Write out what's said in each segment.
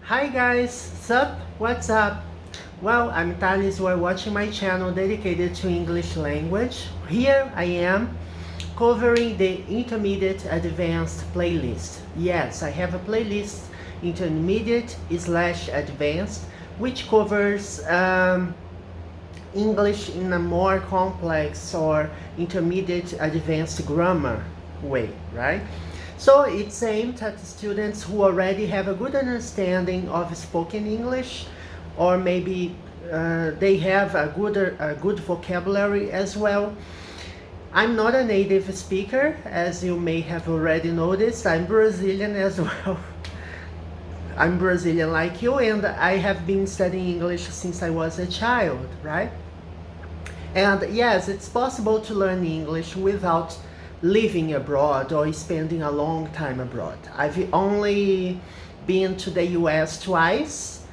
Hi guys, sup? What's up? Well, I'm Thales, you are watching my channel dedicated to English language. Here I am covering the intermediate advanced playlist. Yes, I have a playlist intermediate / advanced which covers English in a more complex or intermediate advanced grammar way, right? So it's aimed at students who already have a good understanding of spoken English, or maybe they have a good vocabulary as well. I'm not a native speaker, as you may have already noticed. I'm Brazilian as well. I'm Brazilian like you, and I have been studying English since I was a child, right? And yes, it's possible to learn English without living abroad or spending a long time abroad. I've only been to the US twice,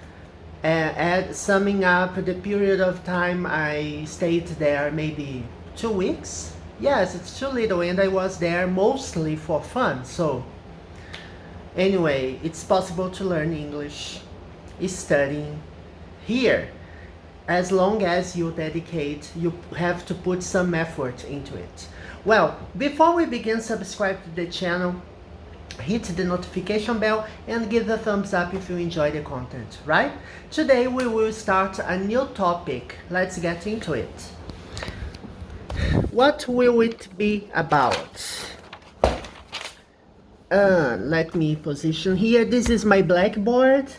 and summing up the period of time I stayed there, maybe 2 weeks. Yes, it's too little, and I was there mostly for fun. So anyway, it's possible to learn English studying here, as long as you dedicate, you have to put some effort into it. Well, before we begin, subscribe to the channel, hit the notification bell, and give a thumbs up if you enjoy the content, right? Today we will start a new topic. Let's get into it. What will it be about? Let me position here. This is my blackboard.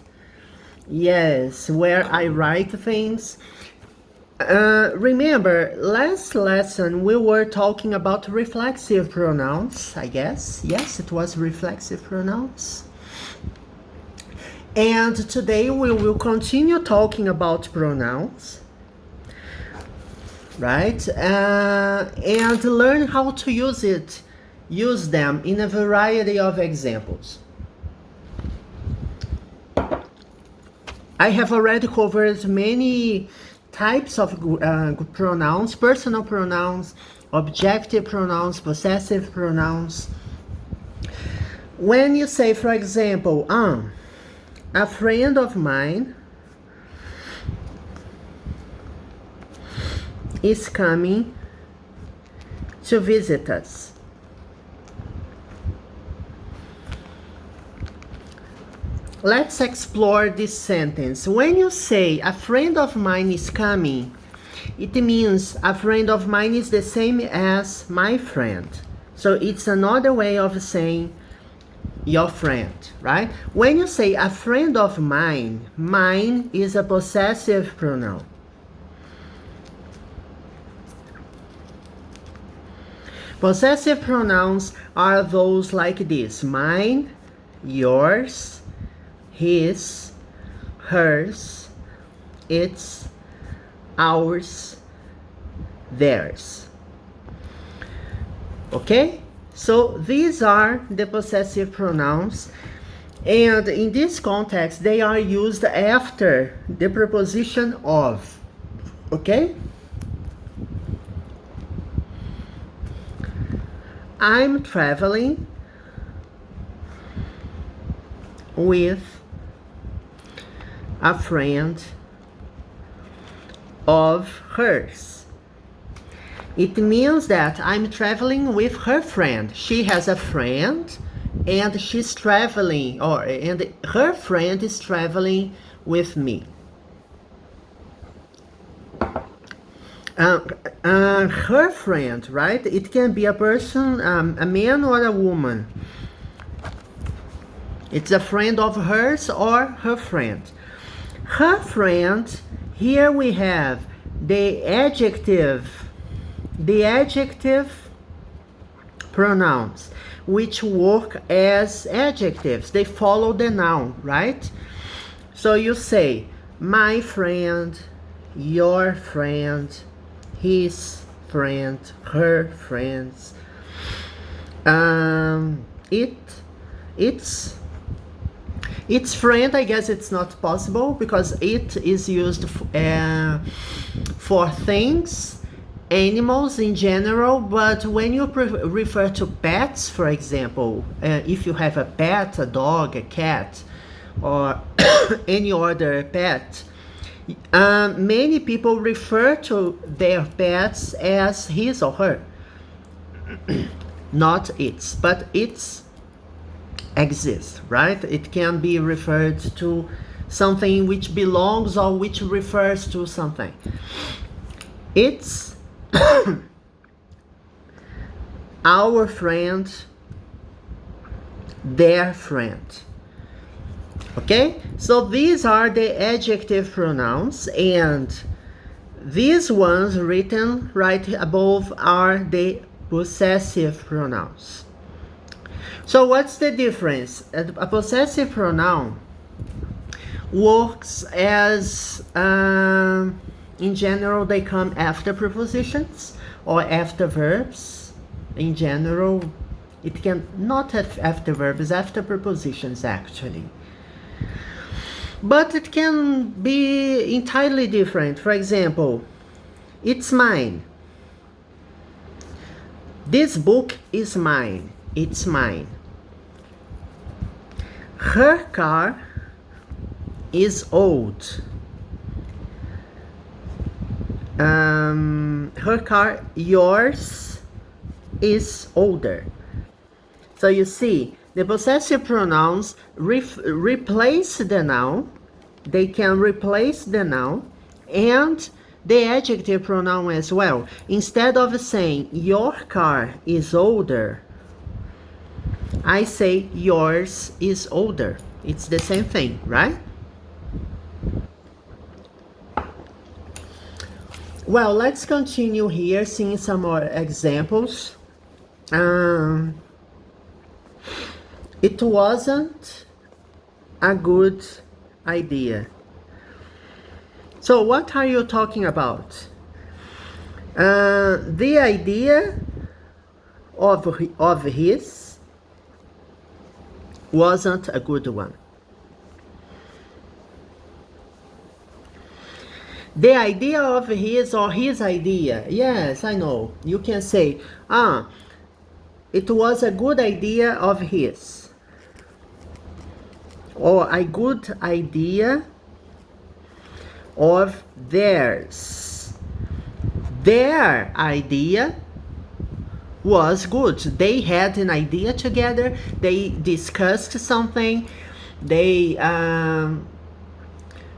Yes, where I write things. Remember, last lesson we were talking about reflexive pronouns, I guess. Yes, it was reflexive pronouns. And today we will continue talking about pronouns, right? And learn how to use them in a variety of examples. I have already covered many types of pronouns: personal pronouns, objective pronouns, possessive pronouns. When you say, for example, a friend of mine is coming to visit us. Let's explore this sentence. When you say a friend of mine is coming, it means a friend of mine is the same as my friend. So it's another way of saying your friend, right? When you say a friend of mine, mine is a possessive pronoun. Possessive pronouns are those like this: mine, yours, his, hers, its, ours, theirs. Okay? So these are the possessive pronouns, and in this context they are used after the preposition of. Okay? I'm traveling with a friend of hers. It means that I'm traveling with her friend. She has a friend and she's traveling, and her friend is traveling with me. Her friend, right? It can be a person, a man or a woman. It's a friend of hers or her friend. Her friend, here we have the adjective pronouns, which work as adjectives. They follow the noun, right? So you say my friend, your friend, his friend, her friends. Its friend, I guess it's not possible because it is used for things, animals in general, but when you refer to pets, for example, if you have a pet, a dog, a cat, or any other pet, many people refer to their pets as his or her. Not its, but its exists, right? It can be referred to something which belongs or which refers to something. It's our friend, their friend. Okay, so these are the adjective pronouns, and these ones written right above are the possessive pronouns. So what's the difference? A possessive pronoun works as, in general, they come after prepositions or after verbs. In general, it can not have after verbs, after prepositions actually. But it can be entirely different. For example, it's mine. This book is mine. It's mine. Her car is old. Her car, yours, is older. So you see, the possessive pronouns replace the noun. They can replace the noun and the adjective pronoun as well. Instead of saying your car is older, I say yours is older. It's the same thing, right? Well, let's continue here, seeing some more examples. It wasn't a good idea. So what are you talking about? The idea of his wasn't a good one. The idea of his or his idea. Yes, I know. You can say, it was a good idea of his. Or a good idea of theirs. Their idea was good. They had an idea together. They discussed something. They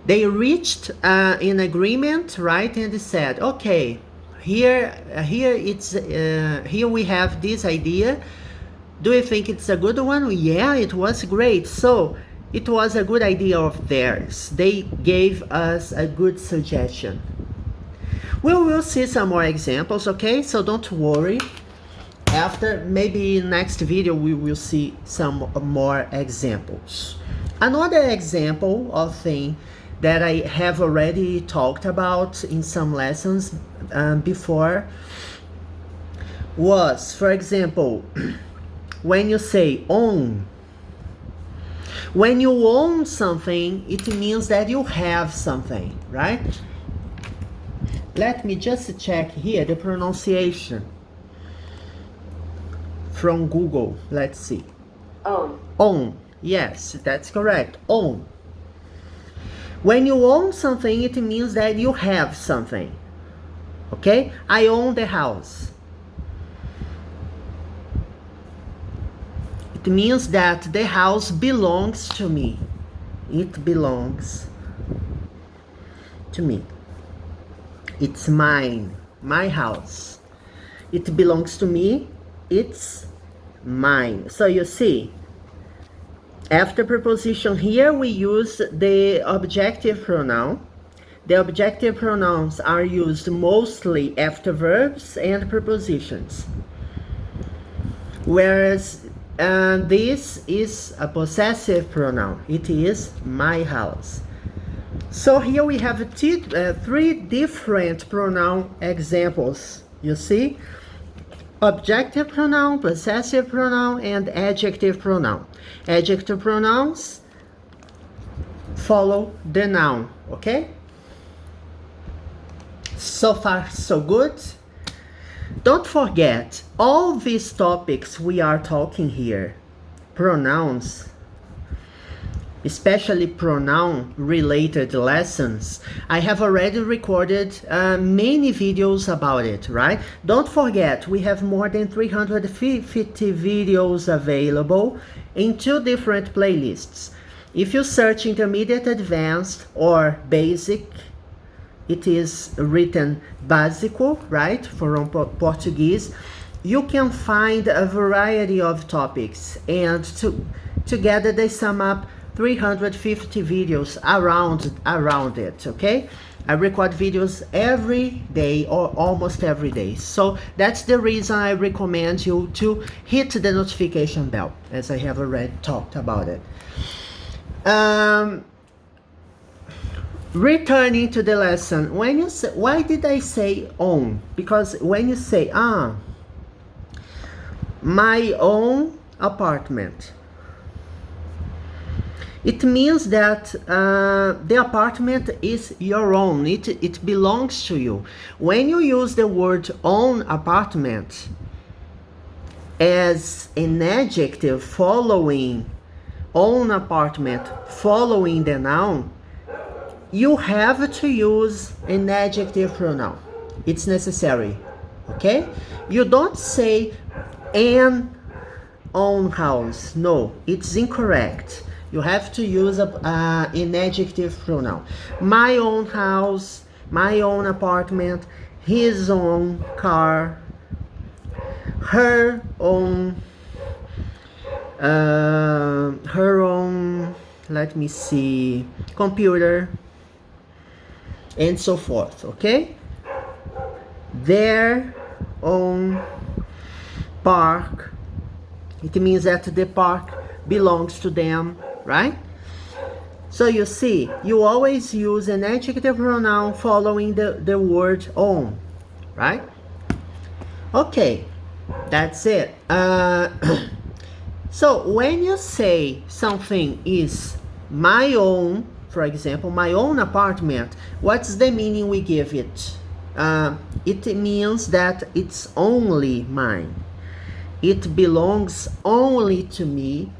reached an agreement, right? And they said, okay, here we have this idea. Do you think it's a good one? Yeah, it was great. So it was a good idea of theirs. They gave us a good suggestion. We will see some more examples, okay? So don't worry. After, maybe next video, we will see some more examples. Another example of thing that I have already talked about in some lessons before was, for example, when you say own. When you own something, it means that you have something, right? Let me just check here the pronunciation from Google. Let's see. Own. Own. Yes, that's correct. Own. When you own something, it means that you have something. Okay? I own the house. It means that the house belongs to me. It belongs to me. It's mine. My house. It belongs to me. It's mine. So you see, after preposition here, we use the objective pronoun. The objective pronouns are used mostly after verbs and prepositions. Whereas this is a possessive pronoun. It is my house. So here we have three different pronoun examples. You see? Objective pronoun, possessive pronoun, and adjective pronoun. Adjective pronouns follow the noun, okay? So far, so good. Don't forget, all these topics we are talking here, pronouns, especially pronoun related lessons, I have already recorded many videos about it, right? Don't forget, we have more than 350 videos available in 2 different playlists. If you search intermediate, advanced, or basic, it is written básico, right, from Portuguese. You can find a variety of topics, and together they sum up 350 videos around it, okay? I record videos every day or almost every day. So that's the reason I recommend you to hit the notification bell, as I have already talked about it. Returning to the lesson, when you say, why did I say own? Because when you say, my own apartment, it means that the apartment is your own. It belongs to you. When you use the word own apartment as an adjective following own apartment, following the noun, you have to use an adjective pronoun. It's necessary, okay? You don't say an own house. No, it's incorrect. You have to use an adjective pronoun. My own house, my own apartment, his own car, her own, let me see, computer, and so forth, okay? Their own park. It means that the park belongs to them, right? So you see, you always use an adjective pronoun following the word own, right? Okay, that's it. So when you say something is my own, for example, my own apartment, what's the meaning we give it? It means that it's only mine. It belongs only to me.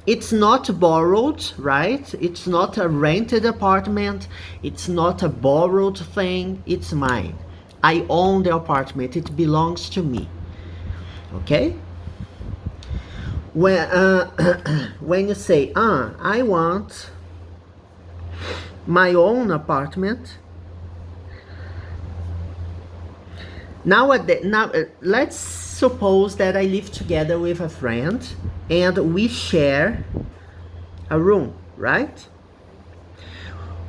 It's not borrowed, right? It's not a rented apartment. It's not a borrowed thing. It's mine. I own the apartment. It belongs to me. Okay? When you say, I want my own apartment. Now, let's suppose that I live together with a friend and we share a room, right?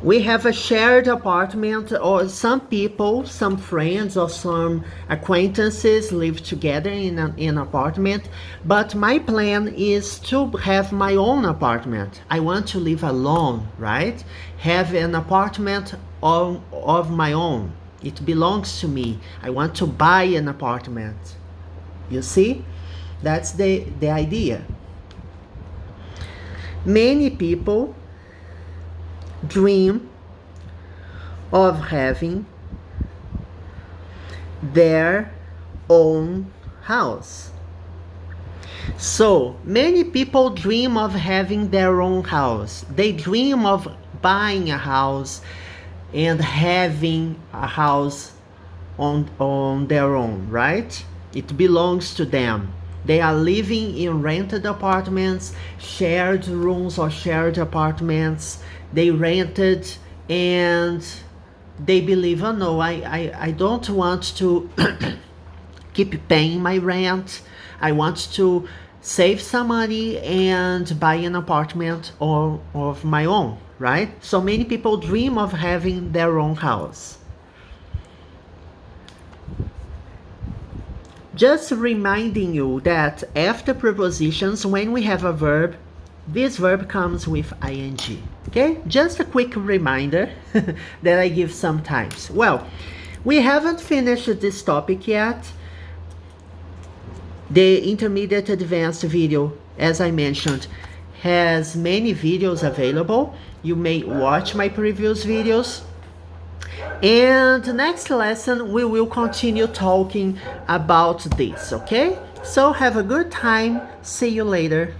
We have a shared apartment, or some people, some friends or some acquaintances live together in an apartment, but my plan is to have my own apartment. I want to live alone, right? Have an apartment of my own. It belongs to me. I want to buy an apartment. You see? That's the idea. Many people dream of having their own house. So many people dream of having their own house. They dream of buying a house and having a house on their own, right? It belongs to them. They are living in rented apartments, shared rooms or shared apartments. They rented and they believe, oh no, I don't want to keep paying my rent. I want to save some money and buy an apartment of my own, right? So many people dream of having their own house. Just reminding you that after prepositions, when we have a verb, this verb comes with ing. Okay, just a quick reminder that I give sometimes. Well, we haven't finished this topic yet. The intermediate advanced video, as I mentioned, has many videos available. You may watch my previous videos. And next lesson, we will continue talking about this, okay? So have a good time. See you later.